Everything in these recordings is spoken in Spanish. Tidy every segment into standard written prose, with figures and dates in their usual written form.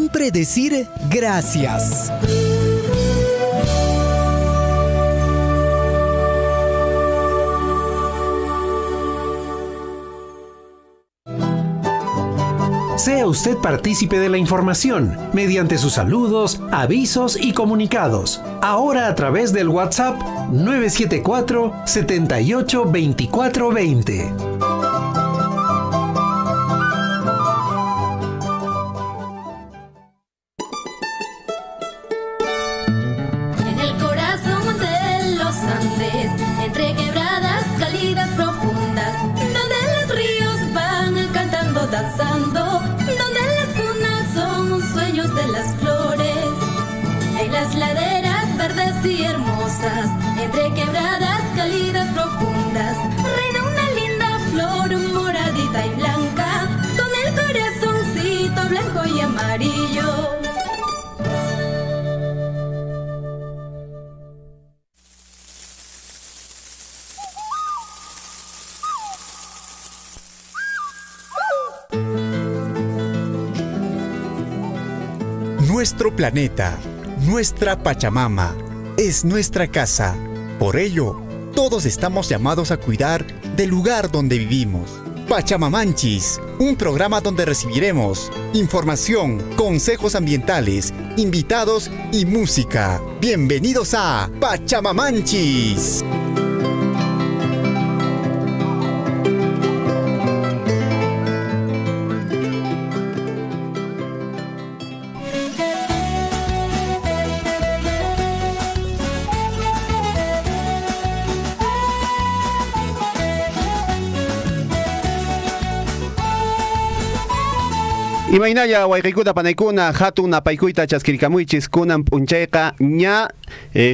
siempre decir gracias. Sea usted partícipe de la información mediante sus saludos, avisos y comunicados. Ahora a través del WhatsApp 974 78 24 20. En el corazón de los Andes, entre quebradas cálidas profundas, donde los ríos van cantando, danzando, donde las cunas son sueños de las flores, en las laderas verdes y hermosas, entre quebradas cálidas profundas, reina una linda flor moradita y blanca, con el corazoncito blanco y amarillo. Nuestro planeta, nuestra Pachamama, es nuestra casa. Por ello, todos estamos llamados a cuidar del lugar donde vivimos. Pachamamanchis, un programa donde recibiremos información, consejos ambientales, invitados y música. Bienvenidos a Pachamamanchis. Imaynaya wayqikuta panaykuna hatun napaykuita chaskirikamuichis kunan punchayqa ña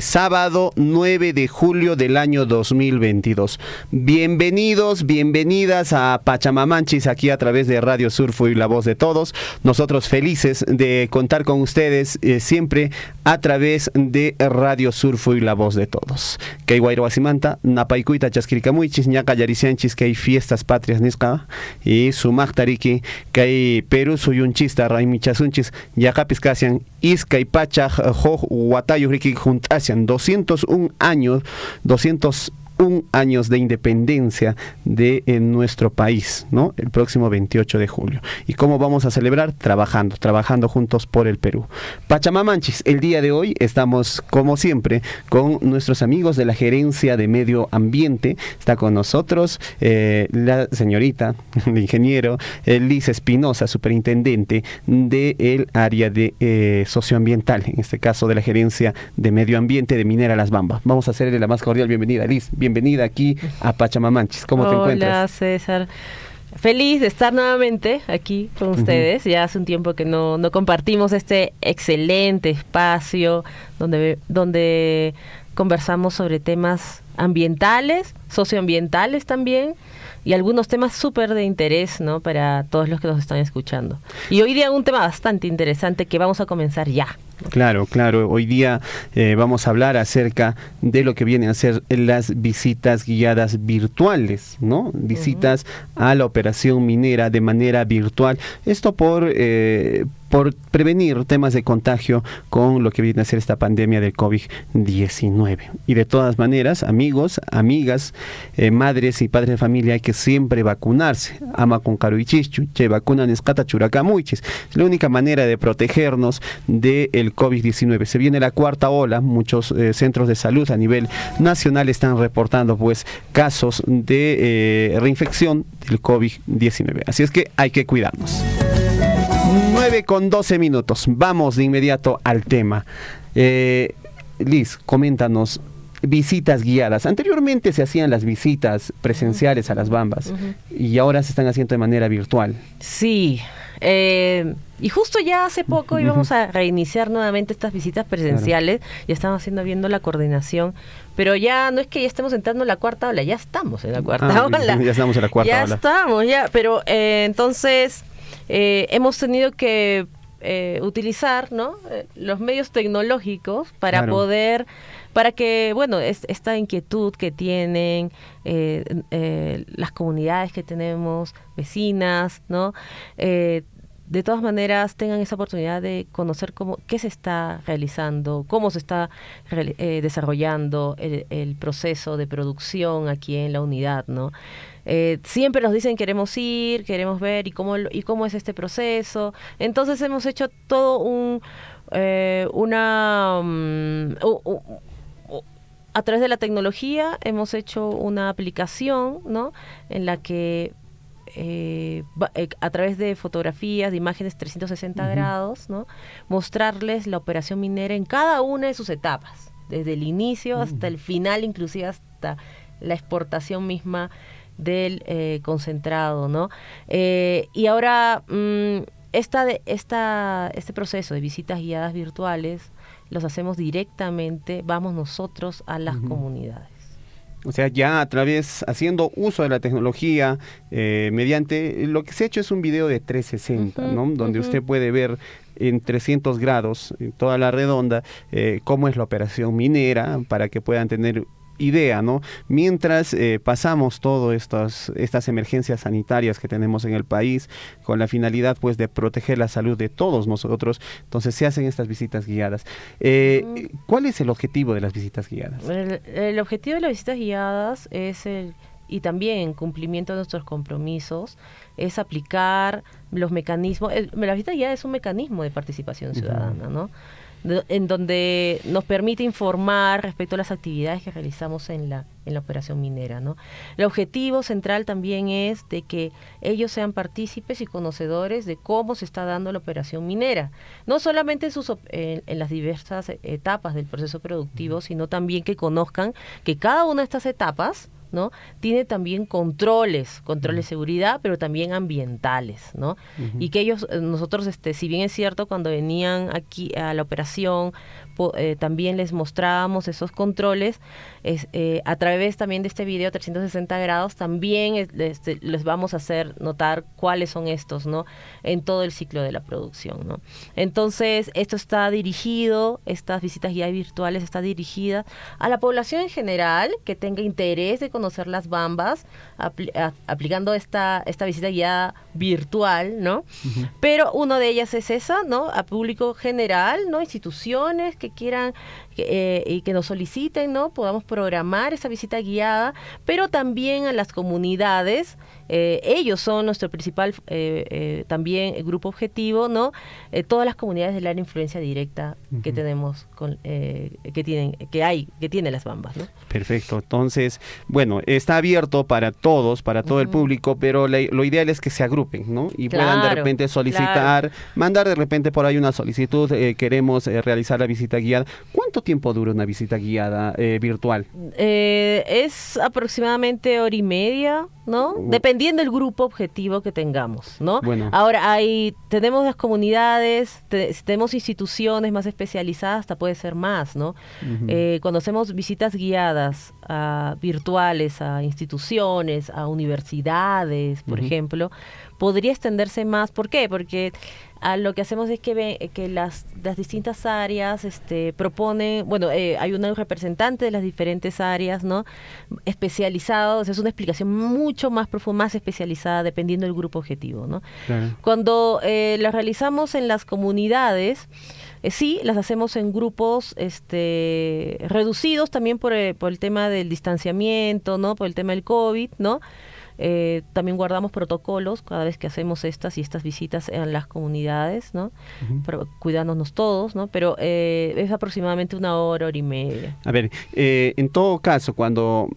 sábado 9 de julio del año 2022. Bienvenidos, bienvenidas a Pachamamanchis aquí a través de Radio Surfo y La Voz de Todos. Nosotros felices de contar con ustedes siempre a través de Radio Surfo y La Voz de Todos. Kay Guayroasimanta, napaykuita chaskirikamuichis ña qallarisianchis kay fiestas patrias nisqa y sumaqtariki kay Perú suyunchista raimichasunchis yaqapis kasian iskay pachaj hoj watayu riki juntasian 201 años de independencia de nuestro país, ¿no? El próximo 28 de julio. ¿Y cómo vamos a celebrar? Trabajando juntos por el Perú. Pachamamanchis, el día de hoy estamos, como siempre, con nuestros amigos de la Gerencia de Medio Ambiente. Está con nosotros la señorita, el ingeniero Liz Espinosa, superintendente del área de socioambiental, en este caso de la Gerencia de Medio Ambiente de Minera Las Bambas. Vamos a hacerle la más cordial bienvenida. Liz, bienvenida aquí a Pachamamanchis. ¿Cómo te encuentras? Hola, César. Feliz de estar nuevamente aquí con ustedes. Ya hace un tiempo que no compartimos este excelente espacio donde conversamos sobre temas ambientales, socioambientales también, y algunos temas súper de interés, ¿no?, para todos los que nos están escuchando. Y hoy día un tema bastante interesante que vamos a comenzar ya. Claro. Hoy día vamos a hablar acerca de lo que vienen a ser las visitas guiadas virtuales, ¿no? Visitas a la operación minera de manera virtual. Esto por prevenir temas de contagio con lo que viene a ser esta pandemia del COVID-19. Y de todas maneras, amigos, amigas, madres y padres de familia, hay que siempre vacunarse. Ama con caruichichu, che vacunan escata churacamuichis. Es la única manera de protegernos del COVID-19. Se viene la cuarta ola, muchos centros de salud a nivel nacional están reportando pues casos de reinfección del COVID-19. Así es que hay que cuidarnos. 9:12. Vamos de inmediato al tema. Liz, coméntanos, visitas guiadas. Anteriormente se hacían las visitas presenciales a las Bambas y ahora se están haciendo de manera virtual. Sí, y justo ya hace poco íbamos a reiniciar nuevamente estas visitas presenciales. Ya estamos viendo la coordinación, pero ya no es que ya estemos entrando en la cuarta ola, ya estamos en la cuarta ola. Ya estamos en la cuarta ola. Ya estamos, pero entonces hemos tenido que utilizar, ¿no?, los medios tecnológicos para poder, para que, bueno, esta inquietud que tienen las comunidades que tenemos, vecinas, ¿no?, de todas maneras tengan esa oportunidad de conocer qué se está realizando, cómo se está desarrollando el proceso de producción aquí en la unidad, ¿no? Siempre nos dicen queremos ir, queremos ver y cómo es este proceso. Entonces hemos hecho todo a través de la tecnología hemos hecho una aplicación, ¿no? En la que a través de fotografías, de imágenes 360 grados, ¿no? Mostrarles la operación minera en cada una de sus etapas, desde el inicio hasta el final, inclusive hasta la exportación misma del concentrado, ¿no? Y ahora este proceso de visitas guiadas virtuales los hacemos directamente, vamos nosotros a las comunidades. O sea, ya haciendo uso de la tecnología, mediante, lo que se ha hecho es un video de 360, ¿no? Donde usted puede ver en 300 grados, en toda la redonda, cómo es la operación minera, para que puedan tener idea, ¿no? Mientras pasamos todas estas emergencias sanitarias que tenemos en el país, con la finalidad, pues, de proteger la salud de todos nosotros, entonces se hacen estas visitas guiadas. ¿Cuál es el objetivo de las visitas guiadas? El objetivo de las visitas guiadas y también en cumplimiento de nuestros compromisos, es aplicar los mecanismos. La visita guiada es un mecanismo de participación ciudadana, ¿no? En donde nos permite informar respecto a las actividades que realizamos en la operación minera, ¿no? El objetivo central también es de que ellos sean partícipes y conocedores de cómo se está dando la operación minera, no solamente en las diversas etapas del proceso productivo, sino también que conozcan que cada una de estas etapas, ¿no? Tiene también controles de seguridad, pero también ambientales, ¿no? Y que nosotros, si bien es cierto, cuando venían aquí a la operación, también les mostrábamos esos controles, a través también de este video 360 grados, también les vamos a hacer notar cuáles son estos, ¿no? En todo el ciclo de la producción, ¿no? Entonces, esto está dirigido, estas visitas guiadas virtuales está dirigida a la población en general que tenga interés de conocer las bambas, aplicando esta visita guiada virtual, ¿no? Pero una de ellas es esa, ¿no? A público general, ¿no? Instituciones que quieran y que nos soliciten, ¿no? Podamos programar esa visita guiada, pero también a las comunidades. Ellos son nuestro principal también grupo objetivo, ¿no? Todas las comunidades del área de influencia directa que tenemos, que tiene las bambas, ¿no? Perfecto. Entonces, bueno, está abierto para todos, para todo el público, pero lo ideal es que se agrupen, ¿no? Y puedan de repente solicitar, mandar de repente por ahí una solicitud, queremos realizar la visita guiada. ¿Cuánto tiempo dura una visita guiada virtual? Es aproximadamente hora y media, ¿no? Dependiendo del grupo objetivo que tengamos, ¿no? Bueno. Ahora, tenemos las comunidades, tenemos instituciones más especializadas, hasta puede ser más, ¿no? Cuando hacemos visitas guiadas virtuales a instituciones, a universidades, por ejemplo, podría extenderse más. ¿Por qué? Porque lo que hacemos es que las distintas áreas proponen, hay un representante de las diferentes áreas, ¿no? Especializados, es una explicación mucho más profunda, más especializada, dependiendo del grupo objetivo, ¿no? Claro. Cuando las realizamos en las comunidades, sí, las hacemos en grupos reducidos también por el tema del distanciamiento, ¿no? Por el tema del COVID, ¿no? También guardamos protocolos cada vez que hacemos estas visitas en las comunidades, ¿no? Para cuidándonos todos, ¿no? Pero es aproximadamente una hora y media. A ver, en todo caso, cuando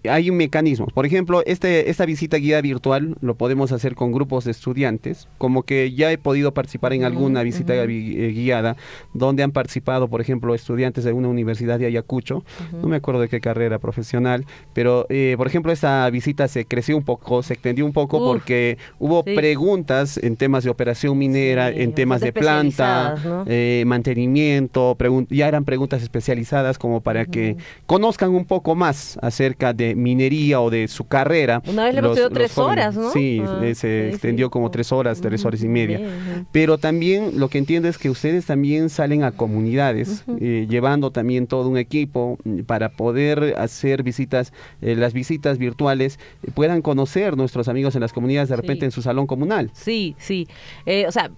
hay un mecanismo, por ejemplo, esta visita guiada virtual lo podemos hacer con grupos de estudiantes, como que ya he podido participar en alguna visita guiada, donde han participado, por ejemplo, estudiantes de una universidad de Ayacucho, no me acuerdo de qué carrera profesional, pero, por ejemplo, esta visita se extendió un poco porque hubo preguntas en temas de operación minera, en temas de planta, ¿no? Mantenimiento, ya eran preguntas especializadas como para que conozcan un poco más acerca de minería o de su carrera. Una vez le hemos tenido 3 horas, ¿no? Sí, se extendió como 3 horas, 3 horas y media. Pero también lo que entiendo es que ustedes también salen a comunidades, llevando también todo un equipo para poder hacer visitas, las visitas virtuales, puedan conocer conocer nuestros amigos en las comunidades de repente Sí. en su salón comunal. Sí, sí. O sea,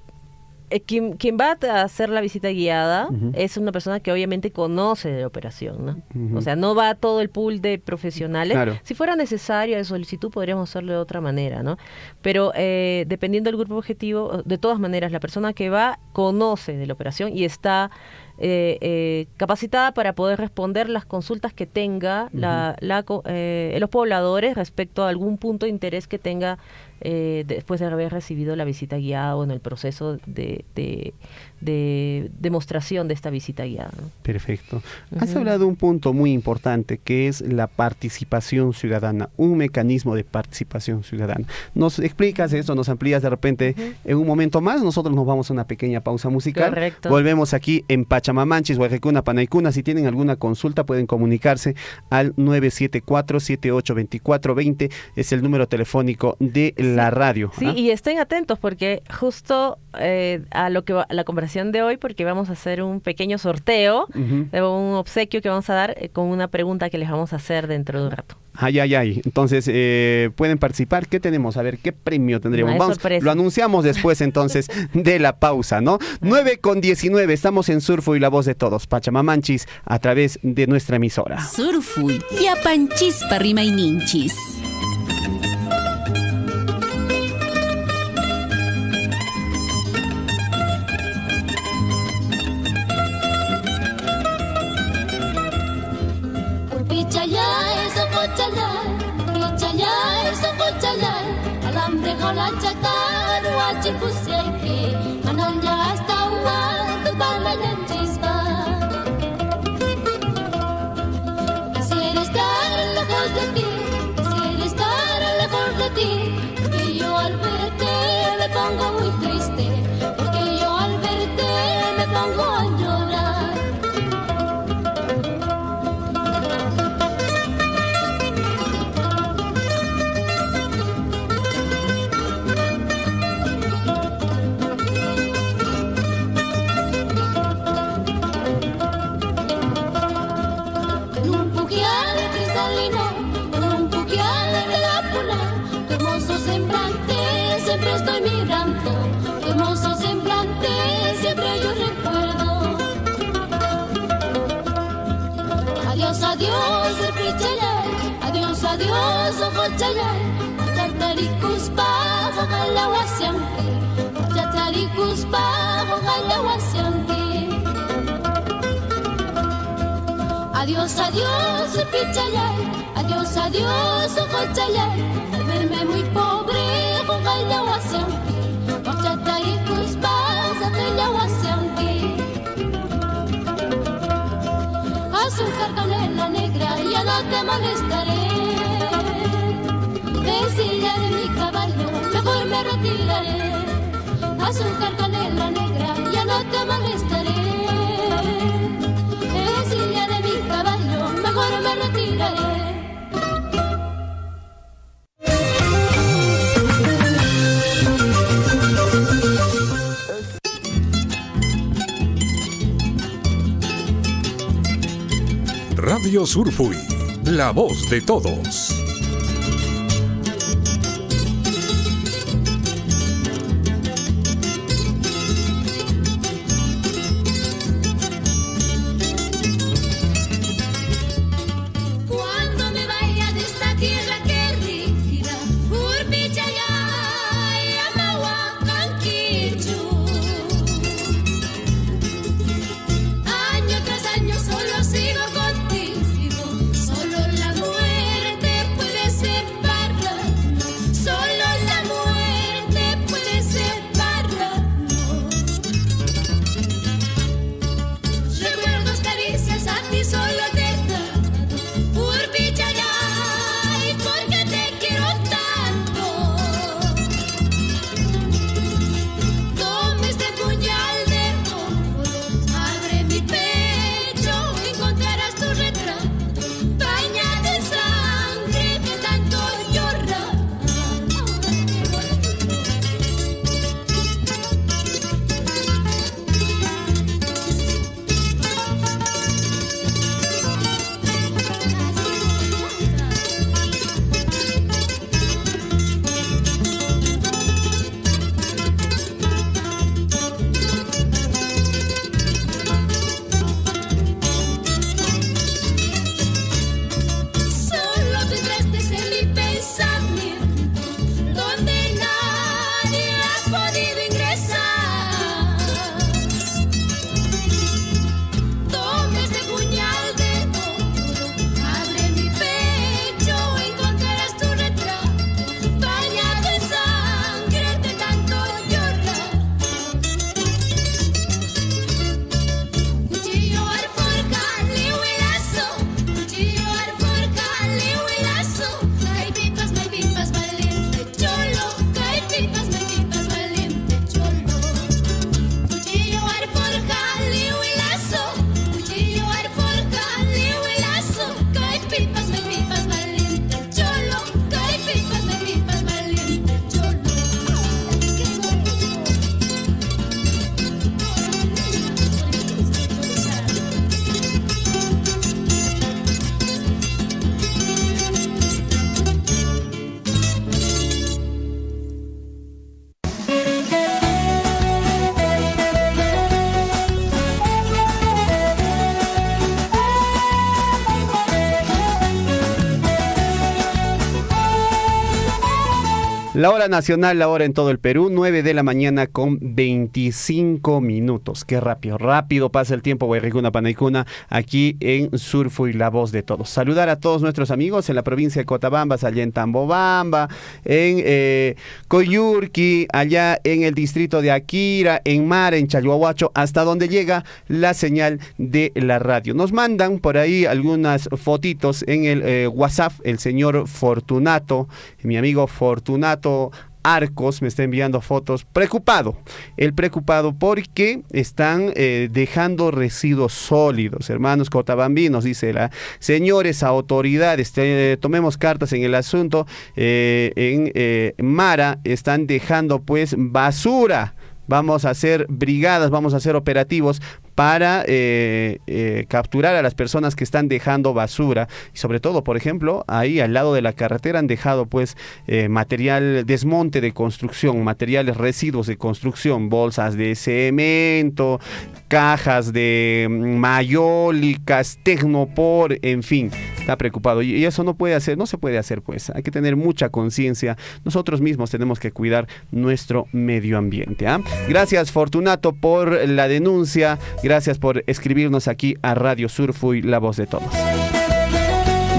quien va a hacer la visita guiada Ujú. es una persona que obviamente conoce de la operación, ¿no? Ujú. O sea, no va todo el pool de profesionales. Claro. Si fuera necesario de solicitud, podríamos hacerlo de otra manera, ¿no? Pero dependiendo del grupo objetivo, de todas maneras, la persona que va conoce de la operación y está capacitada para poder responder las consultas que tenga los pobladores respecto a algún punto de interés que tenga después de haber recibido la visita guiada o en el proceso de demostración de esta visita guiada, ¿no? Perfecto. Has Ujú. hablado de un punto muy importante que es la participación ciudadana, un mecanismo de participación ciudadana. ¿Nos explicas esto, nos amplías de repente en un momento más? Nosotros nos vamos a una pequeña pausa musical. Correcto. Volvemos aquí en Pachamamanchis, Huaycuna, Panaicuna. Si tienen alguna consulta pueden comunicarse al 974-782420. Es el número telefónico de la radio. Sí, ¿ah? y estén atentos porque justo a lo que a la conversación de hoy, porque vamos a hacer un pequeño sorteo, Ujú. un obsequio que vamos a dar con una pregunta que les vamos a hacer dentro de un rato. Ay, ay, ay. Entonces, pueden participar. ¿Qué tenemos? A ver, ¿qué premio tendríamos? No, es Vamos, sorpresa. lo anunciamos después entonces de la pausa, ¿no? 9:19, estamos en Surfo y la voz de todos, Pachamamanchis, a través de nuestra emisora. Surfuy, Yapanchispa Rimaininchis. Pichayay, socochalay, alambre jolachatar, huachipusiayki, ananya hasta tu palaya chispa. Quisiera estar lejos de ti, porque yo al verte me pongo muy triste, porque yo al verte me pongo a llorar. En un pugial cristalino, en un pugial de la puna, tu hermoso semblante siempre estoy mirando, tu hermoso semblante siempre yo recuerdo. Adiós, adiós, el pichayay, adiós, adiós, ojochalay, Tatarikuspa, ojalá huasianque, Tatarikuspa, ojalá huasianque. Adiós, adiós, pichayay, adiós, adiós, ojochalay, al verme muy pobre, ojalá huasianque, Tatarikuspa, ojalá huasianque. Azúcar, canela negra, ya no te molestaré. Vencilla de mi caballo, mejor me retiraré. Azúcar, canela negra, ya no te molestaré. Vencilla de mi caballo, mejor me retiraré. Radio Surfuy, la voz de todos. Cuando me vaya de esta tierra querida, Urpichayay, Amahuacanquichu. Año tras año solo sigo contigo, solo la muerte La hora nacional, la hora en todo el Perú, 9 de la mañana con 25 minutos. Qué rápido pasa el tiempo, Guayricuna Panaicuna, aquí en Surfui, la voz de todos. Saludar a todos nuestros amigos en la provincia de Cotabambas, allá en Tambobamba, en Coyurqui, allá en el distrito de Akira, en Mara, en Chalhuahuacho, hasta donde llega la señal de la radio. Nos mandan por ahí algunas fotitos en el WhatsApp, el señor Fortunato, mi amigo Fortunato Arcos me está enviando fotos, preocupado porque están dejando residuos sólidos, hermanos cotabambinos, dice la señores autoridades, tomemos cartas en el asunto, en Mara están dejando pues basura. Vamos a hacer brigadas, vamos a hacer operativos para capturar a las personas que están dejando basura. Y sobre todo, por ejemplo, ahí al lado de la carretera han dejado pues material, desmonte de construcción, materiales residuos de construcción, bolsas de cemento, cajas de mayólicas, tecnopor, en fin, está preocupado. Y eso no se puede hacer pues. Hay que tener mucha conciencia. Nosotros mismos tenemos que cuidar nuestro medio ambiente. Gracias, Fortunato, por la denuncia. Gracias por escribirnos aquí a Radio Surfui, la voz de todos.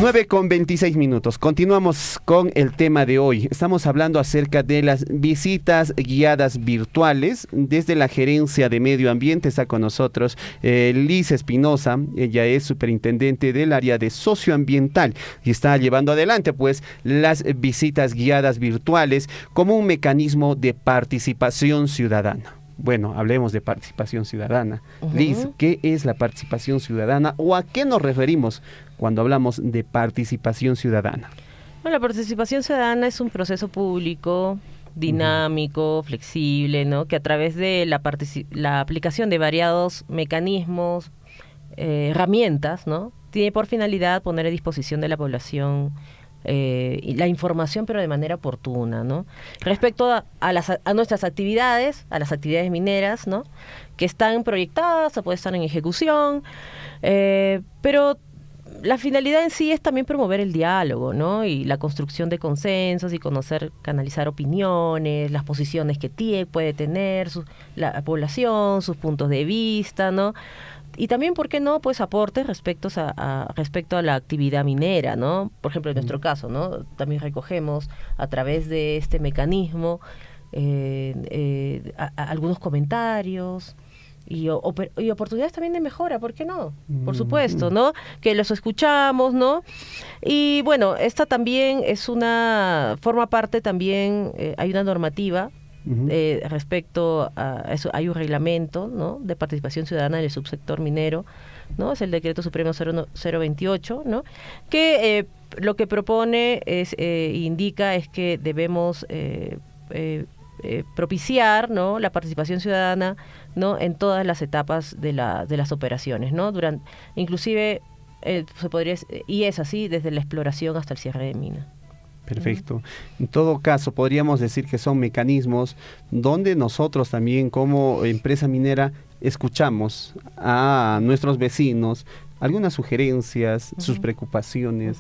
9 con 26 minutos. Continuamos con el tema de hoy. Estamos hablando acerca de las visitas guiadas virtuales. Desde la Gerencia de Medio Ambiente está con nosotros Liz Espinosa. Ella es superintendente del área de socioambiental y está llevando adelante pues las visitas guiadas virtuales como un mecanismo de participación ciudadana. Bueno, hablemos de participación ciudadana. Liz, ¿qué es la participación ciudadana o a qué nos referimos cuando hablamos de participación ciudadana? Bueno, la participación ciudadana es un proceso público, dinámico, flexible, ¿no? Que a través de la aplicación de variados mecanismos, herramientas, ¿no? Tiene por finalidad poner a disposición de la población la información, pero de manera oportuna, ¿no? Respecto a nuestras actividades, a las actividades mineras, ¿no? Que están proyectadas o pueden estar en ejecución, pero la finalidad en sí es también promover el diálogo, ¿no? Y la construcción de consensos y canalizar opiniones, las posiciones que puede tener la población, sus puntos de vista, ¿no? Y también, ¿por qué no? Pues aportes respecto a la actividad minera, ¿no? Por ejemplo, en nuestro caso, ¿no? También recogemos a través de este mecanismo algunos comentarios y oportunidades también de mejora, ¿por qué no? Por supuesto, ¿no? Que los escuchamos, ¿no? Y bueno, esta también forma parte también, hay una normativa respecto a eso, hay un reglamento, ¿no? De participación ciudadana en el subsector minero, ¿no? Es el decreto supremo 028, ¿no? Que lo que propone indica es que debemos propiciar, ¿no? La participación ciudadana, ¿no? En todas las etapas de las operaciones, ¿no? Inclusive se podría, y es así desde la exploración hasta el cierre de mina. Perfecto. En todo caso, podríamos decir que son mecanismos donde nosotros también como empresa minera escuchamos a nuestros vecinos, algunas sugerencias, sus preocupaciones,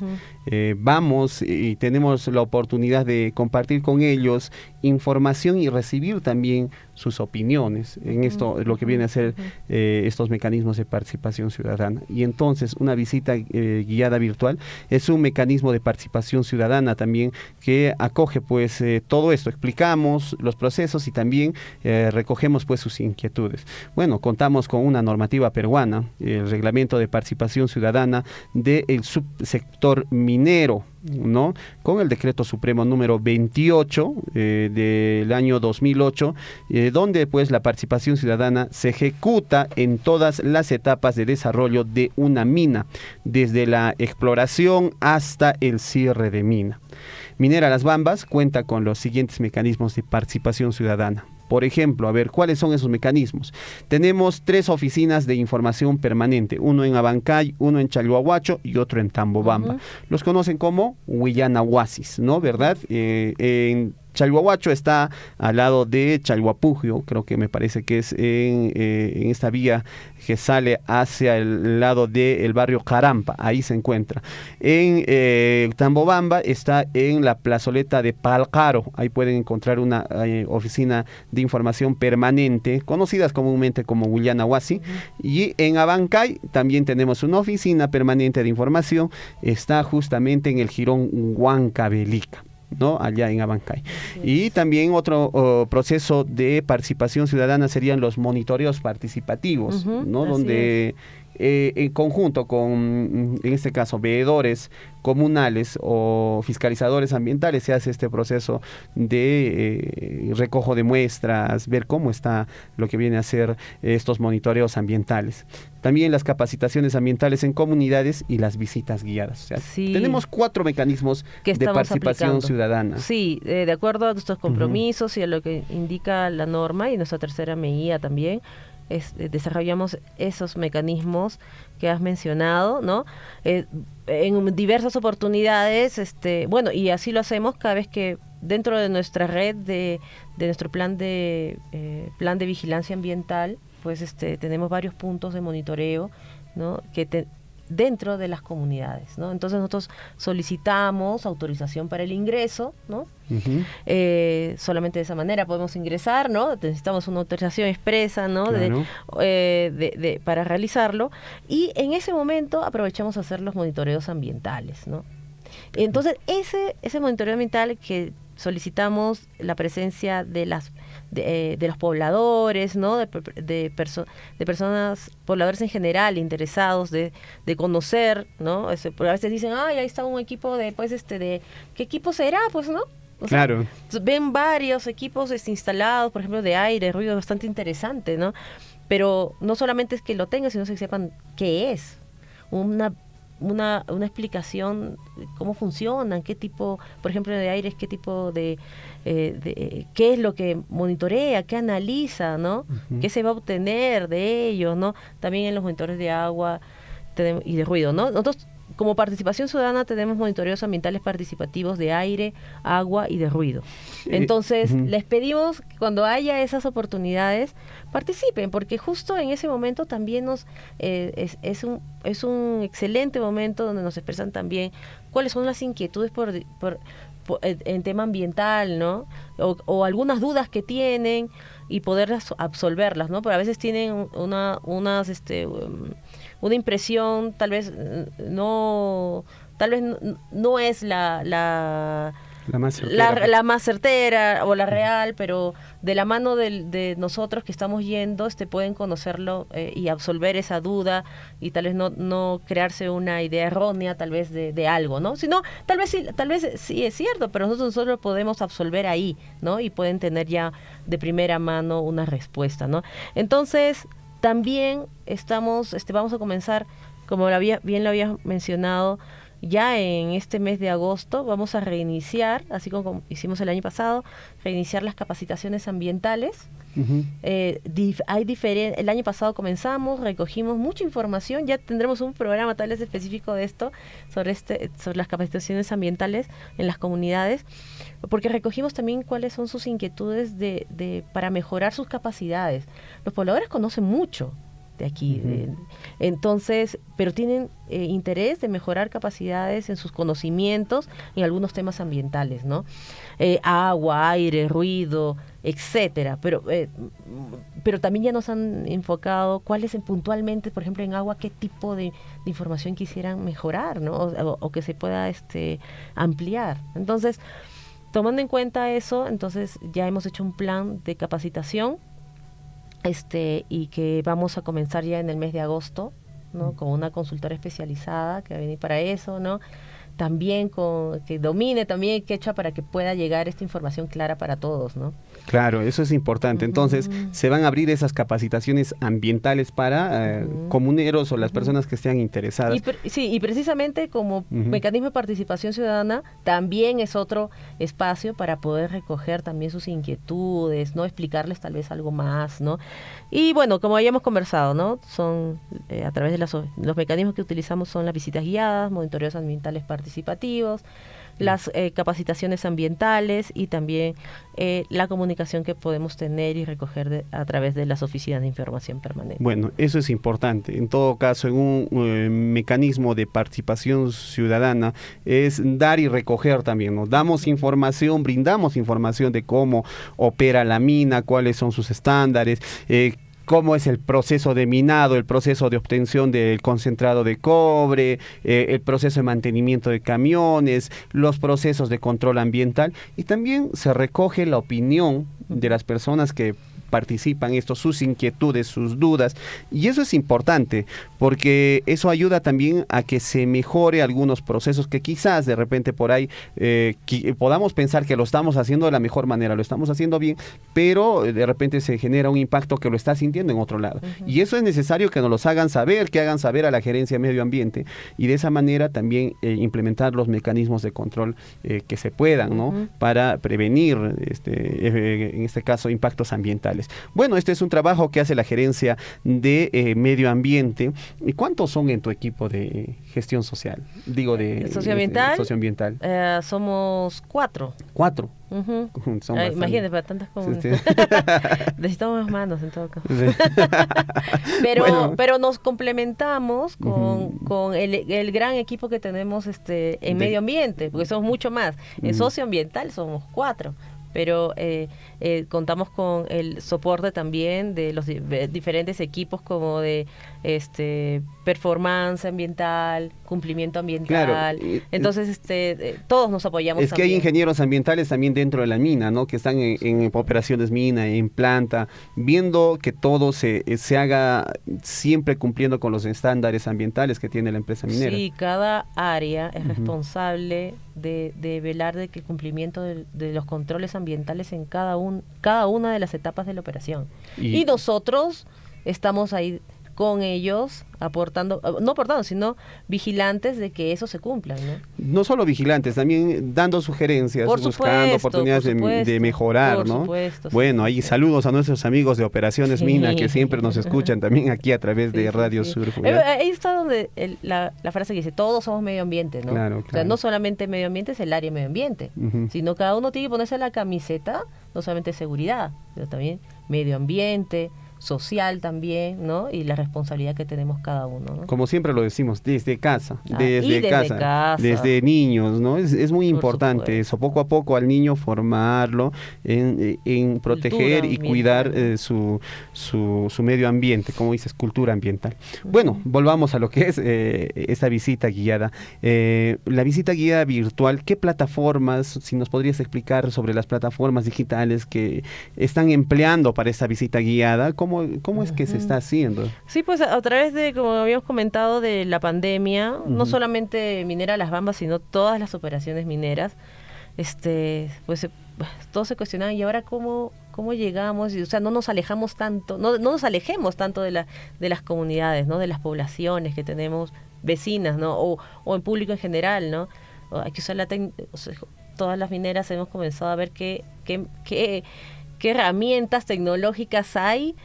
vamos y tenemos la oportunidad de compartir con ellos información y recibir también sus opiniones en esto, lo que viene a ser estos mecanismos de participación ciudadana. Y entonces una visita guiada virtual es un mecanismo de participación ciudadana también que acoge pues todo esto, explicamos los procesos y también recogemos pues sus inquietudes. Bueno, contamos con una normativa peruana, el reglamento de participación ciudadana del subsector minero, ¿no? Con el decreto supremo número 28 del año 2008, donde pues la participación ciudadana se ejecuta en todas las etapas de desarrollo de una mina, desde la exploración hasta el cierre de mina. Minera Las Bambas cuenta con los siguientes mecanismos de participación ciudadana. Por ejemplo, a ver, ¿cuáles son esos mecanismos? Tenemos 3 oficinas de información permanente, uno en Abancay, uno en Chalhuahuacho y otro en Tambobamba. Los conocen como Huillana Huasis, ¿no? ¿Verdad? En Chalhuahuacho está al lado de Chalhuapugio, creo que me parece que es en esta vía que sale hacia el lado del barrio Carampa, ahí se encuentra. En Tambobamba está en la plazoleta de Palcaro, ahí pueden encontrar una oficina de información permanente, conocidas comúnmente como Huillanahuasi, y en Abancay también tenemos una oficina permanente de información, está justamente en el jirón Huancavelica, ¿no? Allá en Abancay. Y también otro proceso de participación ciudadana serían los monitoreos participativos, ¿no? Donde en conjunto con, en este caso, veedores comunales o fiscalizadores ambientales, se hace este proceso de recojo de muestras, ver cómo está lo que viene a ser estos monitoreos ambientales. También las capacitaciones ambientales en comunidades y las visitas guiadas. O sea, tenemos 4 mecanismos de participación ciudadana. Sí, de acuerdo a nuestros compromisos y a lo que indica la norma y nuestra tercera medida también, desarrollamos esos mecanismos que has mencionado, ¿no? En diversas oportunidades, bueno, y así lo hacemos cada vez que dentro de nuestra red de nuestro plan de vigilancia ambiental, pues tenemos varios puntos de monitoreo, ¿no? Dentro de las comunidades, ¿no? Entonces nosotros solicitamos autorización para el ingreso, ¿no? Solamente de esa manera podemos ingresar, ¿no? Necesitamos una autorización expresa, ¿no? Claro. Para realizarlo, y en ese momento aprovechamos a hacer los monitoreos ambientales, ¿no? Entonces ese monitoreo ambiental que solicitamos la presencia de los pobladores, ¿no? de personas, pobladores en general, interesados de conocer, ¿no? Porque a veces dicen, ahí está un equipo de ¿qué equipo será? Pues, ¿no? Claro. Ven varios equipos instalados, por ejemplo, de aire, ruido, bastante interesante, ¿no? Pero no solamente es que lo tengan, sino que sepan qué es. Una explicación cómo funcionan, qué tipo, por ejemplo, de aires, qué tipo de qué es lo que monitorea, qué analiza, ¿no? Qué se va a obtener de ellos, ¿no? También en los monitores de agua y de ruido, ¿no? Nosotros, como participación ciudadana, tenemos monitoreos ambientales participativos de aire, agua y de ruido. Entonces, les pedimos que cuando haya esas oportunidades, participen, porque justo en ese momento también es un excelente momento donde nos expresan también cuáles son las inquietudes en tema ambiental, ¿no? O algunas dudas que tienen y poder absolverlas, ¿no? Porque a veces tienen una impresión, tal vez no es la más certera o la real, pero de la mano de nosotros que estamos yendo, pueden conocerlo y absolver esa duda, y tal vez no crearse una idea errónea tal vez de algo, ¿no? Sino tal vez sí es cierto, pero nosotros podemos absolver ahí, ¿no? Y pueden tener ya de primera mano una respuesta, ¿no? Entonces, también vamos a comenzar, como bien lo había mencionado, ya en este mes de agosto vamos a reiniciar, así como hicimos el año pasado, reiniciar las capacitaciones ambientales. El año pasado comenzamos, recogimos mucha información, ya tendremos un programa tal vez específico de esto, sobre las capacitaciones ambientales en las comunidades, porque recogimos también cuáles son sus inquietudes para mejorar sus capacidades. Los pobladores conocen mucho de aquí, entonces, pero tienen interés de mejorar capacidades en sus conocimientos en algunos temas ambientales, ¿no? Agua, aire, ruido, etcétera, pero también ya nos han enfocado cuáles puntualmente, por ejemplo, en agua, qué tipo de información quisieran mejorar, ¿no? O que se pueda ampliar. Entonces, tomando en cuenta eso, entonces ya hemos hecho un plan de capacitación y que vamos a comenzar ya en el mes de agosto, ¿no? Con una consultora especializada que va a venir para eso, ¿no? También que domine también el quechua para que pueda llegar esta información clara para todos, ¿no? Claro, eso es importante. Entonces, se van a abrir esas capacitaciones ambientales para comuneros o las personas que estén interesadas. Y precisamente como mecanismo de participación ciudadana, también es otro espacio para poder recoger también sus inquietudes, ¿no? Explicarles tal vez algo más, ¿no? Y bueno, como ya hemos conversado, ¿no? Son a través de los mecanismos que utilizamos son las visitas guiadas, monitoreos ambientales participativos, participativos, las capacitaciones ambientales y también la comunicación que podemos tener y recoger a través de las oficinas de información permanente. Bueno, eso es importante. En todo caso, en un mecanismo de participación ciudadana es dar y recoger también, ¿no? Damos información, brindamos información de cómo opera la mina, cuáles son sus estándares, cómo es el proceso de minado, el proceso de obtención del concentrado de cobre, el proceso de mantenimiento de camiones, los procesos de control ambiental, y también se recoge la opinión de las personas que participan esto, sus inquietudes, sus dudas, y eso es importante porque eso ayuda también a que se mejore algunos procesos que quizás de repente por ahí podamos pensar que lo estamos haciendo de la mejor manera, lo estamos haciendo bien, pero de repente se genera un impacto que lo está sintiendo en otro lado, y eso es necesario que nos los hagan saber, que hagan saber a la Gerencia de Medio Ambiente, y de esa manera también implementar los mecanismos de control que se puedan, ¿no? Para prevenir en este caso impactos ambientales. Bueno, este es un trabajo que hace la Gerencia de Medio Ambiente. ¿Y cuántos son en tu equipo de gestión social? Digo, de socioambiental. Socioambiental. Somos 4. 4. Imagínate, para tantas comunas. Sí. Necesitamos más manos en todo caso. Sí. pero nos complementamos con el gran equipo que tenemos en medio ambiente, porque somos mucho más. En socioambiental somos 4. Pero contamos con el soporte también de los diferentes equipos como de performance ambiental, cumplimiento ambiental. Claro, entonces todos nos apoyamos. Es que hay ingenieros ambientales también dentro de la mina, ¿no? Que están en operaciones mina, en planta, viendo que todo se haga siempre cumpliendo con los estándares ambientales que tiene la empresa minera. Sí, cada área es responsable de velar de que el cumplimiento de los controles ambientales en cada una de las etapas de la operación. Y nosotros estamos ahí con ellos no aportando, sino vigilantes de que eso se cumpla, ¿no? No solo vigilantes, también dando sugerencias, buscando oportunidades de mejorar, ¿no? Bueno, ahí saludos a nuestros amigos de Operaciones Mina, que siempre nos escuchan también aquí a través de Radio Surfui. Ahí está donde la frase que dice, todos somos medio ambiente, ¿no? Claro. O sea, no solamente medio ambiente es el área de medio ambiente, sino cada uno tiene que ponerse la camiseta, no solamente seguridad, pero también medio ambiente, social también, ¿no? Y la responsabilidad que tenemos cada uno, ¿no? Como siempre lo decimos, desde casa, desde casa, desde niños, ¿no? Es muy importante eso, poco a poco al niño formarlo en proteger y cuidar su medio ambiente, como dices, cultura ambiental. Bueno, volvamos a lo que es esta visita guiada. La visita guiada virtual, ¿qué plataformas, si nos podrías explicar sobre las plataformas digitales que están empleando para esta visita guiada? ¿Cómo es que se está haciendo? Sí, pues a través de, como habíamos comentado, de la pandemia, no solamente Minera Las Bambas, sino todas las operaciones mineras, pues todos se cuestionaban, ¿y ahora cómo llegamos? Y, o sea, no nos alejemos tanto, no nos alejemos tanto de las comunidades, ¿no? De las poblaciones que tenemos vecinas, ¿no? O en público en general, ¿no? Hay que usar todas las mineras hemos comenzado a ver qué herramientas tecnológicas hay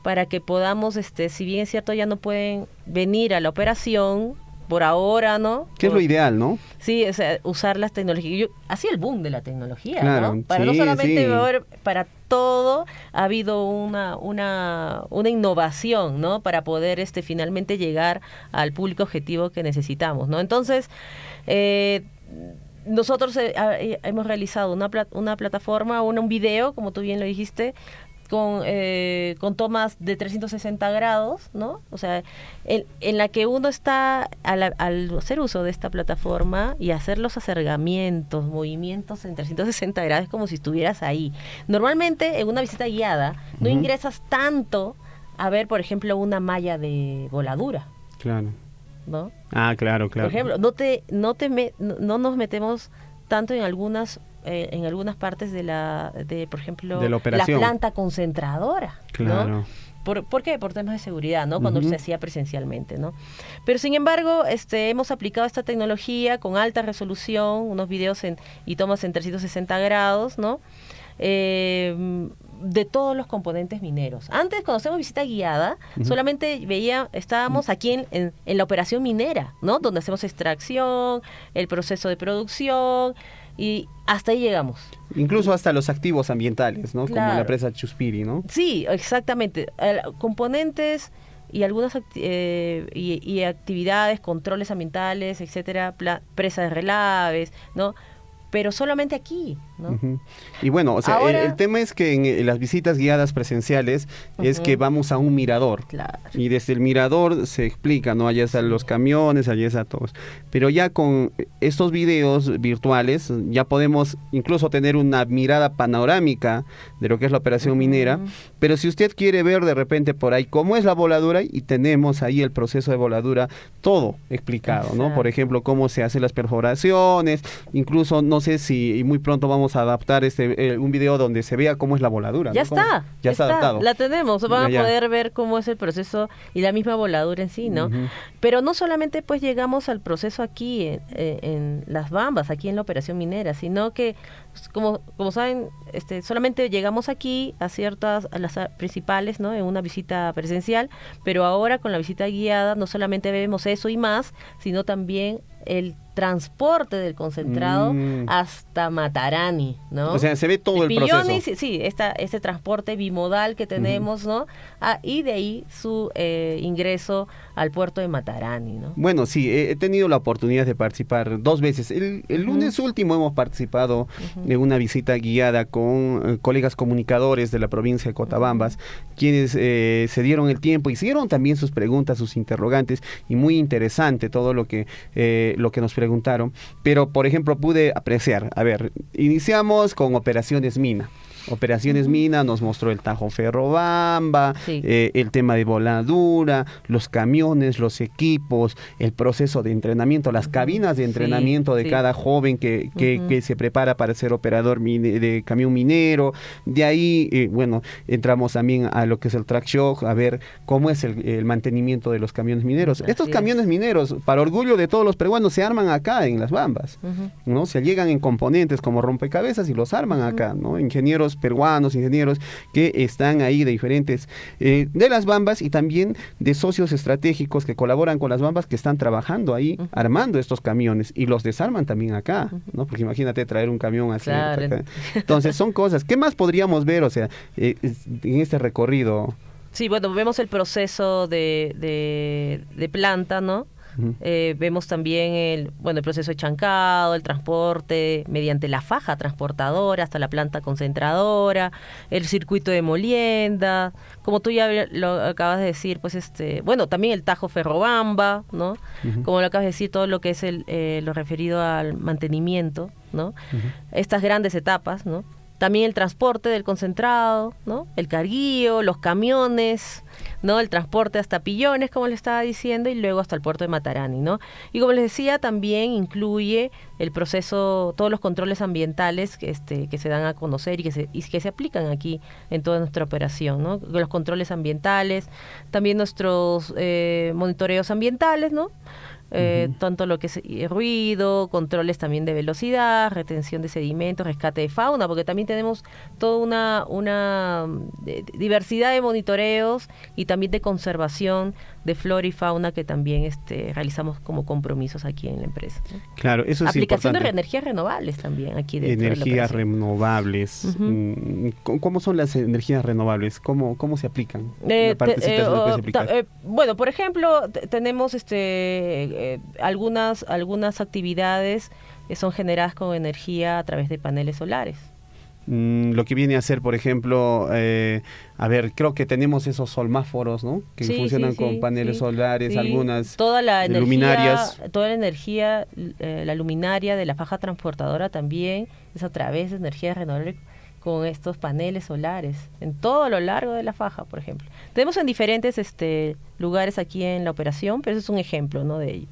para que podamos, si bien es cierto, ya no pueden venir a la operación por ahora, ¿no? Que es lo ideal, ¿no? Sí, o sea, usar las tecnologías. Así el boom de la tecnología, claro, ¿no? Para no solamente para todo ha habido una innovación, ¿no? Para poder finalmente llegar al público objetivo que necesitamos, ¿no? Entonces, nosotros hemos realizado una plataforma, un video, como tú bien lo dijiste, con tomas de 360 grados, ¿no? O sea, en la que uno está, al hacer uso de esta plataforma y hacer los acercamientos, movimientos en 360 grados, es como si estuvieras ahí. Normalmente, en una visita guiada, no ingresas tanto a ver, por ejemplo, una malla de voladura. Claro. ¿No? Ah, claro. Por ejemplo, no nos metemos tanto en algunas partes por ejemplo, de la operación, la planta concentradora, claro, ¿no? ¿Por qué? Por temas de seguridad, ¿no? Cuando se hacía presencialmente, ¿no? Pero sin embargo, hemos aplicado esta tecnología con alta resolución, unos videos y tomas en 360 grados, ¿no? de todos los componentes mineros. Antes, cuando hacemos visita guiada, solamente estábamos aquí en la operación minera, ¿no? Donde hacemos extracción, el proceso de producción, y hasta ahí llegamos. Incluso hasta los activos ambientales, ¿no? Claro. Como la presa Chuspiri, ¿no? Sí, exactamente. Componentes y algunas y actividades, controles ambientales, etcétera, presa de relaves, ¿no? Pero solamente aquí, ¿no? Ujú. Y bueno, o sea, Ahora, el tema es que en las visitas guiadas presenciales es que vamos a un mirador. claro. Y desde el mirador se explica, ¿no? Allá están los camiones, allá está todos. Pero ya con estos videos virtuales ya podemos incluso tener una mirada panorámica de lo que es la operación minera. Pero si usted quiere ver de repente por ahí cómo es la voladura, y tenemos ahí el proceso de voladura todo explicado, ¿no? Por ejemplo, cómo se hacen las perforaciones, incluso no sé si y muy pronto vamos a adaptar un video donde se vea cómo es la voladura. Ya ¿no? está. Ya está adaptado. La tenemos. Van Ya. a poder ver cómo es el proceso y la misma voladura en sí, ¿no? Pero no solamente pues llegamos al proceso aquí en Las Bambas, aquí en la operación minera, sino que, como saben, solamente llegamos aquí a las principales, ¿no? En una visita presencial, pero ahora con la visita guiada no solamente vemos eso y más, sino también el transporte del concentrado hasta Matarani, ¿no? O sea, se ve todo el Pillones, proceso. sí, ese transporte bimodal que tenemos, ¿no? Y de ahí su ingreso al puerto de Matarani, ¿no? Bueno, sí, he tenido la oportunidad de participar 2 veces. El lunes último hemos participado de una visita guiada con colegas comunicadores de la provincia de Cotabambas, quienes se dieron el tiempo, hicieron también sus preguntas, sus interrogantes, y muy interesante todo lo que nos preguntaron. Pero, por ejemplo, pude apreciar, a ver, iniciamos con operaciones mina. Operaciones Mina nos mostró el Tajo Ferrobamba, el tema de voladura, los camiones, los equipos, el proceso de entrenamiento, las cabinas de entrenamiento de cada joven que se prepara para ser operador de camión minero. De ahí, bueno, entramos también a lo que es el track shock, a ver cómo es el mantenimiento de los camiones mineros. Estos camiones mineros, para orgullo de todos los peruanos, se arman acá en Las Bambas, ¿no? Se llegan en componentes como rompecabezas y los arman acá, ¿no? Ingenieros peruanos, ingenieros que están ahí de diferentes, de Las Bambas, y también de socios estratégicos que colaboran con Las Bambas, que están trabajando ahí, armando estos camiones, y los desarman también acá, ¿no? Porque imagínate traer un camión así. Claro. Entonces son cosas. ¿Qué más podríamos ver, o sea, en este recorrido? Sí, bueno, vemos el proceso de planta, ¿no? Vemos también el proceso de chancado, el transporte mediante la faja transportadora hasta la planta concentradora, el circuito de molienda, como tú ya lo acabas de decir, pues también el Tajo Ferrobamba, ¿no? Como lo acabas de decir, todo lo que es lo referido al mantenimiento, ¿no? Estas grandes etapas, ¿no? También el transporte del concentrado, ¿no? El carguío, los camiones, ¿no? El transporte hasta Pillones, como le estaba diciendo, y luego hasta el puerto de Matarani, ¿no? Y como les decía, también incluye el proceso, todos los controles ambientales que se dan a conocer y que se aplican aquí en toda nuestra operación, ¿no? Los controles ambientales, también nuestros monitoreos ambientales, ¿no? Tanto lo que es ruido, controles también de velocidad, retención de sedimentos, rescate de fauna, porque también tenemos toda una diversidad de monitoreos y también de conservación de flora y fauna que también realizamos como compromisos aquí en la empresa, ¿no? Claro, eso es aplicación importante. de energías renovables también aquí dentro Energías de la operación. renovables. ¿Cómo son las energías renovables? ¿Cómo se aplican? Una partecita se lo puedes explicar. Bueno, por ejemplo, tenemos algunas actividades que son generadas con energía a través de paneles solares. Lo que viene a ser, por ejemplo, creo que tenemos esos solmáforos, ¿no? Que funcionan con paneles solares, algunas toda la energía, luminarias. Toda la energía, la luminaria de la faja transportadora también es a través de energía renovable con estos paneles solares, en todo lo largo de la faja, por ejemplo. Tenemos en diferentes lugares aquí en la operación, pero eso es un ejemplo, ¿no?, de ello.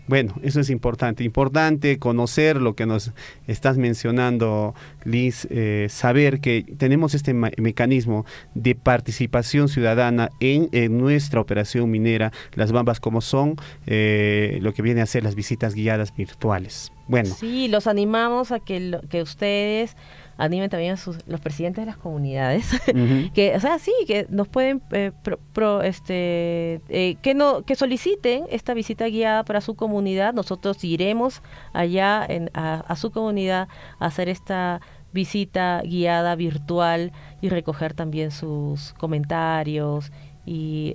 Bueno, eso es importante conocer lo que nos estás mencionando, Liz, saber que tenemos este mecanismo de participación ciudadana en nuestra operación minera, Las Bambas, como son lo que viene a ser las visitas guiadas virtuales. Bueno. Sí, los animamos a que ustedes animen también a los presidentes de las comunidades, Ujú. que, o sea, sí, que nos pueden, que soliciten esta visita guiada para su comunidad. Nosotros iremos allá a su comunidad a hacer esta visita guiada virtual y recoger también sus comentarios y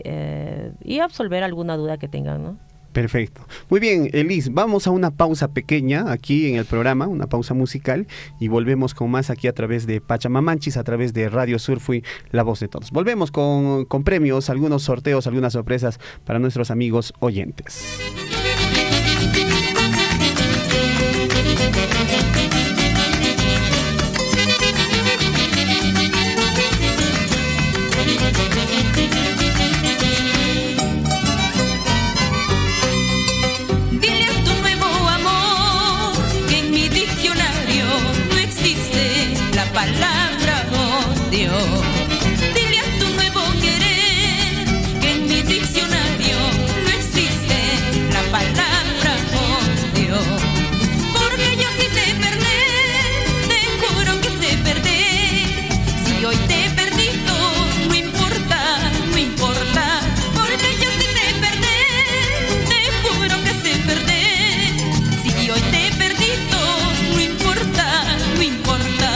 absolver alguna duda que tengan, ¿no? Perfecto. Muy bien, Elis, vamos a una pausa pequeña aquí en el programa, una pausa musical, y volvemos con más aquí a través de Pachamamanchis, a través de Radio Surfui, la voz de todos. Volvemos con premios, algunos sorteos, algunas sorpresas para nuestros amigos oyentes. Dile a tu nuevo amor que en mi diccionario no existe la palabra odio. Dile a tu nuevo querer que en mi diccionario no existe la palabra odio. Porque yo sí sé perder, te juro que sé perder. Si hoy te he perdido, no importa, no importa. Porque yo sí sé perder, te juro que sé perder. Si hoy te he perdido, no importa, no importa.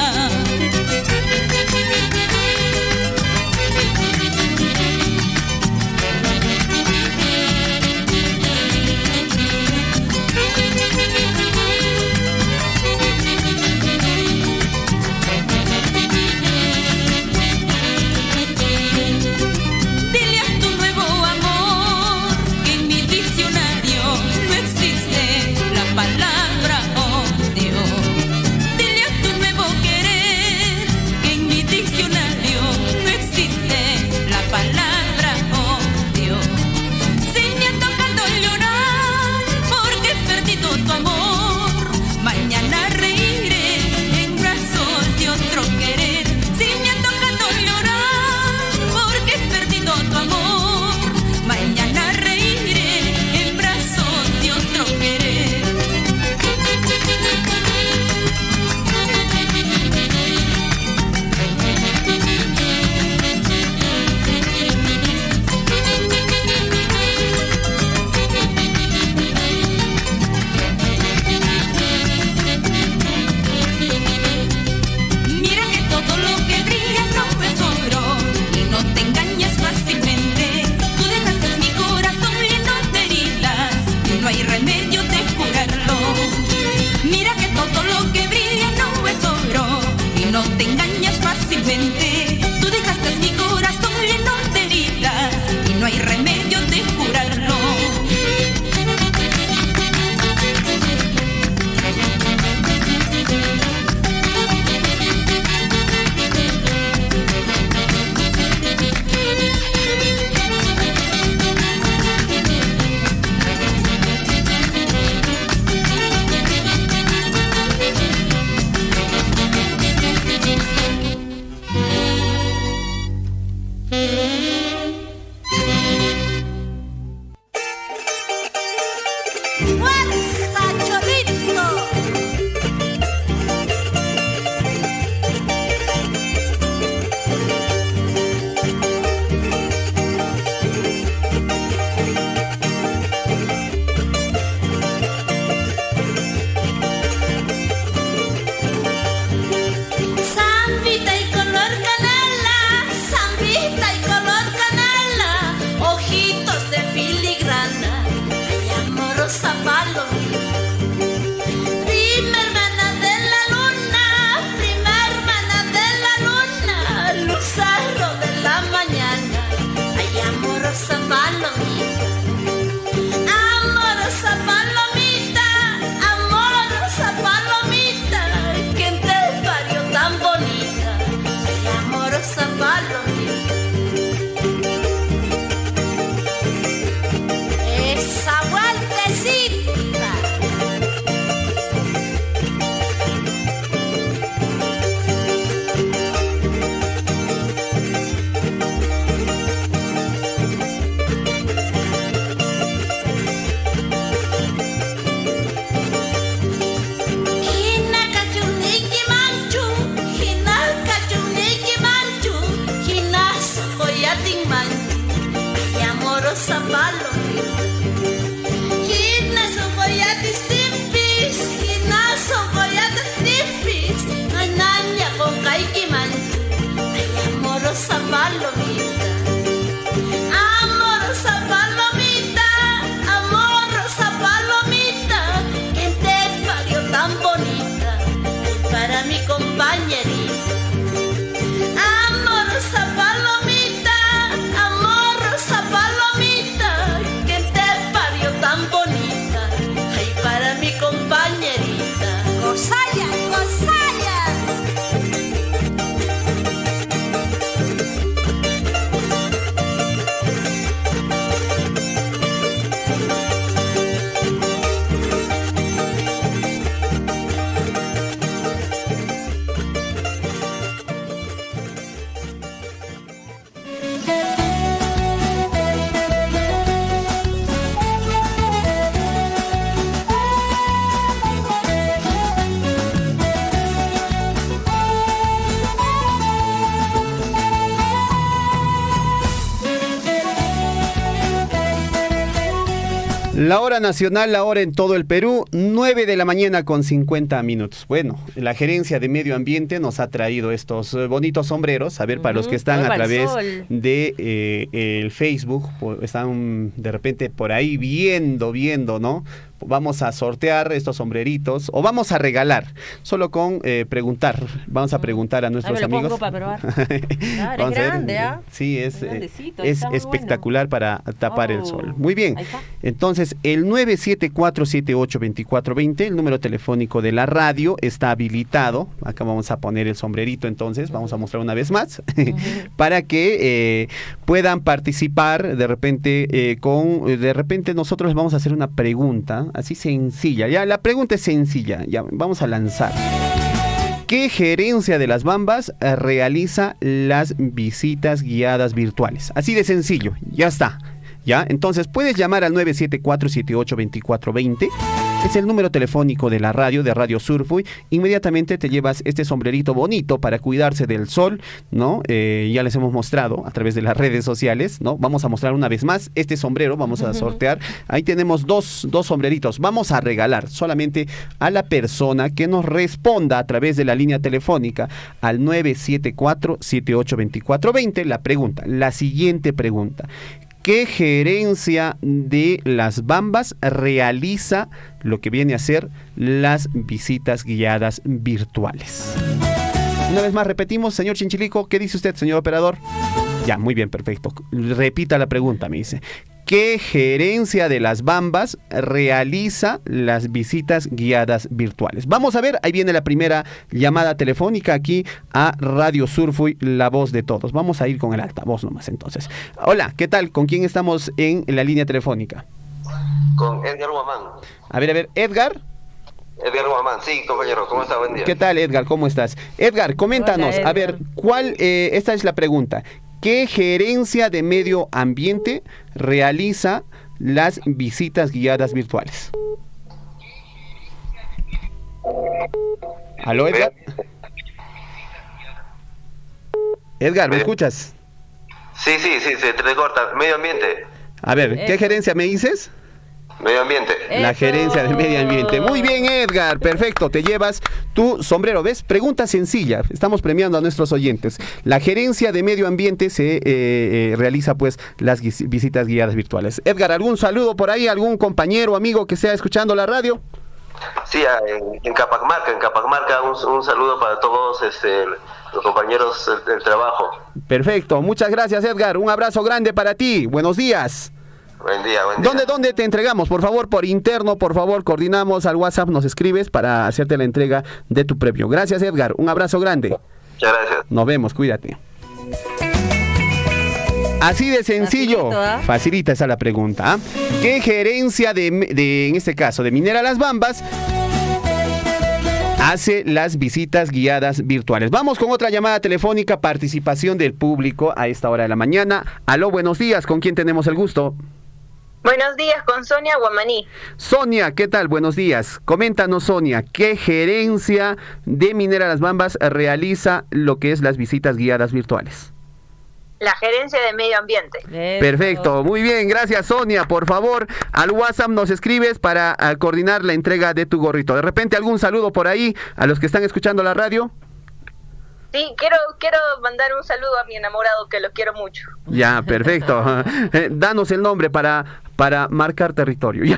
Dile a tu nuevo amor que en mi diccionario no existe la palabra odio. Dile a tu nuevo querer que en mi diccionario no existe la palabra odio. Si me ha tocado llorar porque he perdido tu amor, mañana reiré en brazos de otro querer. Si me ha tocado llorar porque he perdido tu amor, mañana reiré en brazos de otro querer. Mira que todo lo que brilla no es oro y no te engañes fácilmente. Tú dejaste mi corazón lleno de heridas y no hay remedio de curarlo. Mira que todo lo que brilla no es oro y no te engañes fácilmente. Tú dejaste mi corazón lleno de heridas y no hay remedio de curarlo. Zambita y color canela, zambita y color canela, ojitos de filigrana, y amorosa palomita. Prima hermana de la luna, prima hermana de la luna, lucero de la mañana, ay amorosa palomita. Amorosa palomita, amorosa palomita, ¿quién te parió tan bonita? Ay, amorosa palomita. Esa vueltecita La hora nacional, la hora en todo el Perú, 9 de la mañana con 50 minutos. Bueno, la Gerencia de Medio Ambiente nos ha traído estos bonitos sombreros. A ver, para los que están a través de el Facebook, están de repente por ahí viendo, ¿no? Vamos a sortear estos sombreritos o vamos a regalar, solo con preguntar. Vamos a preguntar a nuestros amigos. Lo pongo para probar. Claro, es grande, ¿ah? Sí, es muy espectacular para tapar el sol. Muy bien. Ahí está. Entonces, el 974782420, el número telefónico de la radio, está habilitado. Acá vamos a poner el sombrerito, entonces, vamos a mostrar una vez más, para que puedan participar de repente de repente nosotros les vamos a hacer una pregunta, así sencilla. Ya, la pregunta es sencilla, ya, vamos a lanzar. ¿Qué gerencia de las Bambas realiza las visitas guiadas virtuales? Así de sencillo, ya está. ¿Ya? Entonces puedes llamar al 974-782420, es el número telefónico de la radio, de Radio Surfuy. Inmediatamente te llevas este sombrerito bonito para cuidarse del sol, ¿no? Ya les hemos mostrado a través de las redes sociales, ¿no? Vamos a mostrar una vez más este sombrero, vamos a sortear. Ahí tenemos dos sombreritos, vamos a regalar solamente a la persona que nos responda a través de la línea telefónica al 974-782420 la pregunta, la siguiente pregunta. ¿Qué gerencia de las Bambas realiza lo que viene a ser las visitas guiadas virtuales? Una vez más repetimos, señor Chinchilico, ¿qué dice usted, señor operador? Ya, muy bien, perfecto. Repita la pregunta, me dice. ¿Qué gerencia de las Bambas realiza las visitas guiadas virtuales? Vamos a ver, ahí viene la primera llamada telefónica aquí a Radio Surfuy, la voz de todos. Vamos a ir con el altavoz nomás entonces. Hola, ¿qué tal? ¿Con quién estamos en la línea telefónica? Con Edgar Guamán. A ver, Edgar. Edgar Guamán, sí, compañero, ¿cómo está? Buen día. ¿Qué tal, Edgar? ¿Cómo estás? Edgar, coméntanos, Hola, Edgar. a ver, esta es la pregunta. ¿Qué gerencia de medio ambiente realiza las visitas guiadas virtuales? ¿Aló, Edgar? Edgar, ¿me escuchas? Sí, se te corta. Medio ambiente. A ver, ¿qué gerencia me dices? Medio ambiente. La gerencia de medio ambiente. Muy bien, Edgar, perfecto, te llevas tu sombrero. ¿Ves? Pregunta sencilla, estamos premiando a nuestros oyentes. La gerencia de medio ambiente se realiza pues las visitas guiadas virtuales. Edgar, ¿algún saludo por ahí? ¿Algún compañero, amigo que esté escuchando la radio? Sí, en Capacmarca un saludo para todos los compañeros del trabajo. Perfecto, muchas gracias, Edgar, un abrazo grande para ti, buenos días. Buen día, buen día. ¿Dónde te entregamos? Por favor, por interno, por favor, coordinamos al WhatsApp, nos escribes para hacerte la entrega de tu premio. Gracias, Edgar, un abrazo grande. Muchas gracias. Nos vemos, cuídate. Así de sencillo, facilita esa la pregunta. ¿Ah? ¿Qué gerencia en este caso, de Minera Las Bambas hace las visitas guiadas virtuales? Vamos con otra llamada telefónica, participación del público a esta hora de la mañana. Aló, buenos días, ¿con quién tenemos el gusto? Buenos días, con Sonia Guamaní. Sonia, ¿qué tal? Buenos días. Coméntanos, Sonia, ¿qué gerencia de Minera Las Bambas realiza lo que es las visitas guiadas virtuales? La gerencia de medio ambiente. Perfecto, muy bien, gracias, Sonia. Por favor, al WhatsApp nos escribes para coordinar la entrega de tu gorrito. De repente, algún saludo por ahí a los que están escuchando la radio. Sí, quiero mandar un saludo a mi enamorado, que lo quiero mucho. Ya, perfecto. Danos el nombre para marcar territorio.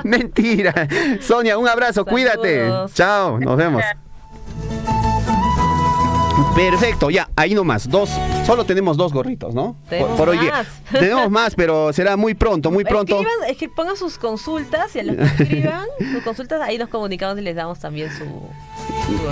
Mentira. Sonia, un abrazo, saludos. Cuídate. Chao, nos vemos. Perfecto, ya, ahí nomás, solo tenemos 2 gorritos, ¿no? Por hoy día. Tenemos más, pero será muy pronto, muy pronto. Pongan sus consultas y a los que escriban sus consultas, ahí nos comunicamos y les damos también su gorrito.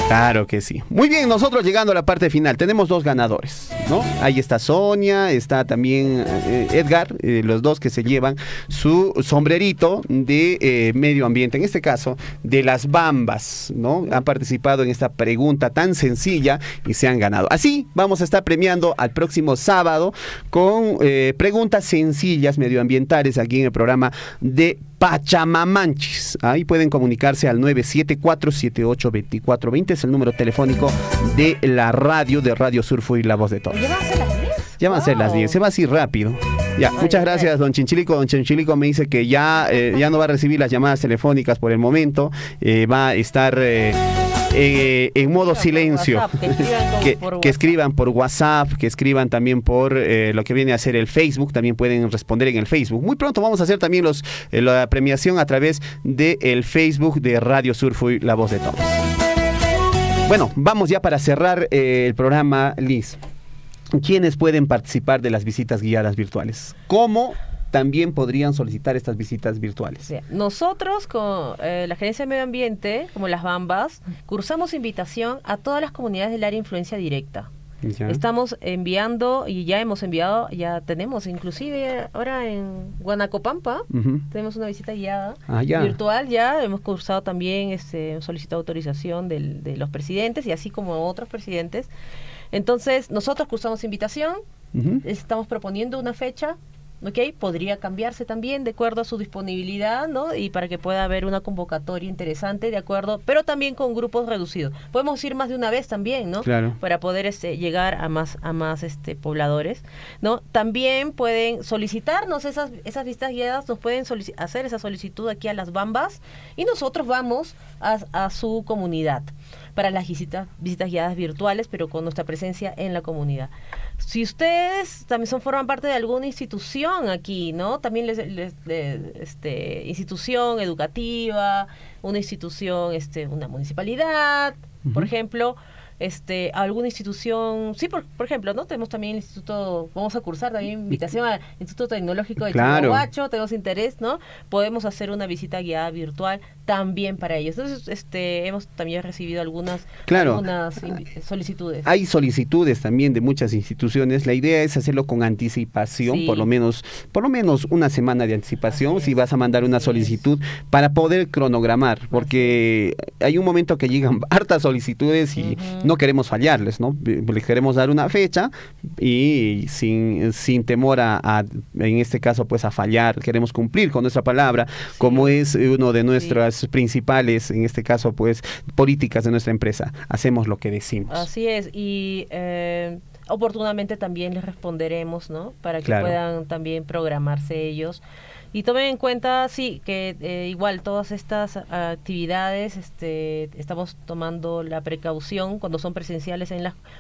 Claro que sí. Muy bien, nosotros llegando a la parte final, tenemos 2 ganadores, ¿no? Ahí está Sonia, está también Edgar, los dos que se llevan su sombrerito de medio ambiente, en este caso, de las Bambas, ¿no? Han participado en esta pregunta tan sencilla y se han ganado. Así vamos a estar premiando al próximo sábado con preguntas sencillas medioambientales aquí en el programa de Pachamamanchis. Ahí pueden comunicarse al 974-782420, es el número telefónico de la radio, de Radio Surfuy, la voz de todos. ¿Ya van a ser las 10? Ya van a ser las 10, se va así rápido. Ya, muchas gracias, don Chinchilico. Don Chinchilico me dice que ya no va a recibir las llamadas telefónicas por el momento. Va a estar en modo silencio. Que escriban por WhatsApp, que escriban también por lo que viene a ser el Facebook. También pueden responder en el Facebook. Muy pronto vamos a hacer también la premiación a través del Facebook de Radio Surfuy, La Voz de Todos. Bueno, vamos ya para cerrar el programa, Liz. ¿Quiénes pueden participar de las visitas guiadas virtuales? ¿Cómo también podrían solicitar estas visitas virtuales? Sí. Nosotros, con la Gerencia de Medio Ambiente, como las Bambas, cursamos invitación a todas las comunidades del área de influencia directa. Ya. Estamos enviando y ya hemos enviado, ya tenemos inclusive ahora en Guanacopampa, tenemos una visita guiada virtual, ya hemos cursado también, solicitado autorización de los presidentes y así como otros presidentes. Entonces, nosotros cursamos invitación, estamos proponiendo una fecha, ¿ok? Podría cambiarse también de acuerdo a su disponibilidad, ¿no? Y para que pueda haber una convocatoria interesante, de acuerdo, pero también con grupos reducidos. Podemos ir más de una vez también, ¿no? Claro. Para poder llegar a más pobladores, ¿no? También pueden solicitarnos esas visitas guiadas, nos pueden hacer esa solicitud aquí a las Bambas y nosotros vamos a su comunidad para las visitas guiadas virtuales, pero con nuestra presencia en la comunidad. Si ustedes también forman parte de alguna institución aquí, ¿no? También institución educativa, una institución, una municipalidad, por ejemplo, alguna institución, sí, por ejemplo, ¿no? Tenemos también el instituto, vamos a cursar también invitación al Instituto Tecnológico de Chihuahua, tenemos interés, ¿no? Podemos hacer una visita guiada virtual también para ellos. Entonces, hemos también recibido algunas solicitudes. Hay solicitudes también de muchas instituciones. La idea es hacerlo con anticipación, por lo menos una semana de anticipación, si vas a mandar una solicitud, para poder cronogramar, porque hay un momento que llegan hartas solicitudes y no queremos fallarles, ¿no? Les queremos dar una fecha y sin temor en este caso, pues a fallar, queremos cumplir con nuestra palabra, como es uno de nuestras principales, en este caso, pues, políticas de nuestra empresa. Hacemos lo que decimos. Así es, y oportunamente también les responderemos, ¿no? Para que puedan también programarse ellos. Y tomen en cuenta, sí, que igual todas estas actividades, estamos tomando la precaución cuando son presenciales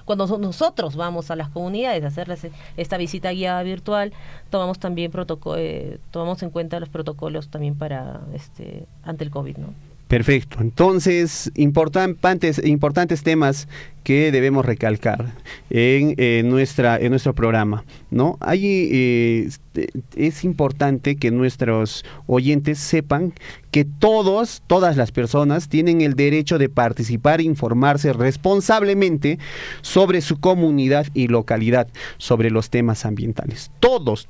cuando nosotros vamos a las comunidades a hacerles esta visita guiada virtual, tomamos también tomamos en cuenta los protocolos también para ante el COVID, ¿no? Perfecto. Entonces, importantes temas que debemos recalcar en nuestro programa, ¿no? Es importante que nuestros oyentes sepan que todas las personas tienen el derecho de participar e informarse responsablemente sobre su comunidad y localidad, sobre los temas ambientales. Todos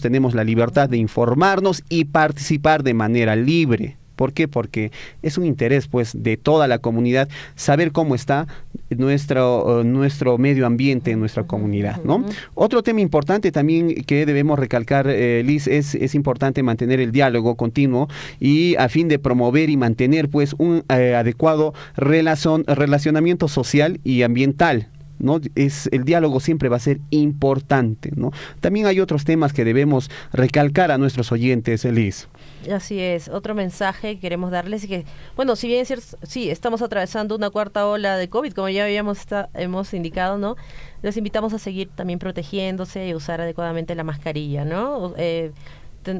tenemos la libertad de informarnos y participar de manera libre. ¿Por qué? Porque es un interés, pues, de toda la comunidad saber cómo está nuestro medio ambiente en nuestra comunidad, ¿no? Otro tema importante también que debemos recalcar, Liz, es importante mantener el diálogo continuo y a fin de promover y mantener, pues, un adecuado relacionamiento social y ambiental, ¿no? El diálogo siempre va a ser importante, ¿no? También hay otros temas que debemos recalcar a nuestros oyentes, Liz. Así es, otro mensaje que queremos darles es que, bueno, si bien es cierto, sí, estamos atravesando una cuarta ola de COVID, como ya hemos indicado, ¿no? Les invitamos a seguir también protegiéndose y usar adecuadamente la mascarilla, ¿no?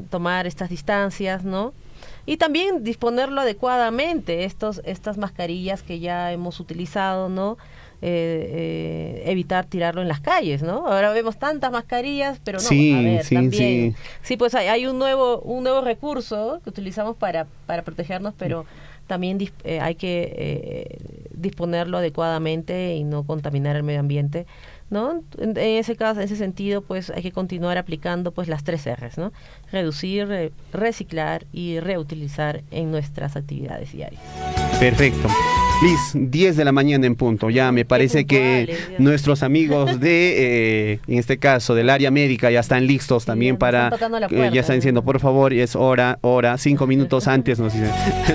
Tomar estas distancias, ¿no? Y también disponerlo adecuadamente, estas mascarillas que ya hemos utilizado, ¿no? Evitar tirarlo en las calles, ¿no? Ahora vemos tantas mascarillas, pero no, también. Sí, pues hay un nuevo recurso que utilizamos para protegernos, pero también hay que disponerlo adecuadamente y no contaminar el medio ambiente, ¿no? En ese caso, en ese sentido, pues hay que continuar aplicando, pues, las 3 R's, ¿no? Reducir, reciclar y reutilizar en nuestras actividades diarias. Perfecto. Liz, 10 de la mañana en punto. Ya me parece que nuestros amigos en este caso, del área médica ya están listos también para... ya están diciendo, por favor, es hora, 5 minutos antes, nos dice.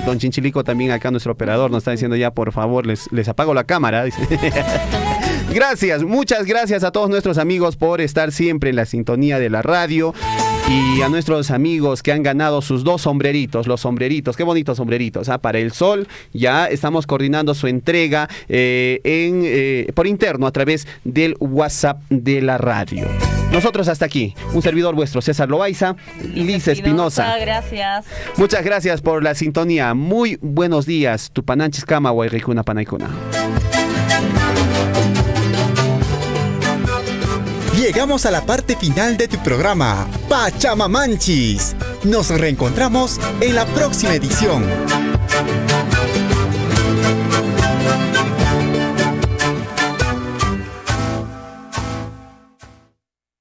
Don Chinchilico también acá, nuestro operador, nos está diciendo ya, por favor, les apago la cámara, dice. Gracias, muchas gracias a todos nuestros amigos por estar siempre en la sintonía de la radio. Y a nuestros amigos que han ganado sus 2 sombreritos, los sombreritos, qué bonitos sombreritos, para el sol. Ya estamos coordinando su entrega por interno a través del WhatsApp de la radio. Nosotros hasta aquí, un servidor vuestro, César Loaiza, Liz Espinosa. Gracias. Muchas gracias por la sintonía. Muy buenos días. Tupananchis Kama Guayricuna Panaicuna. Llegamos a la parte final de tu programa, Pachamamanchis. Nos reencontramos en la próxima edición.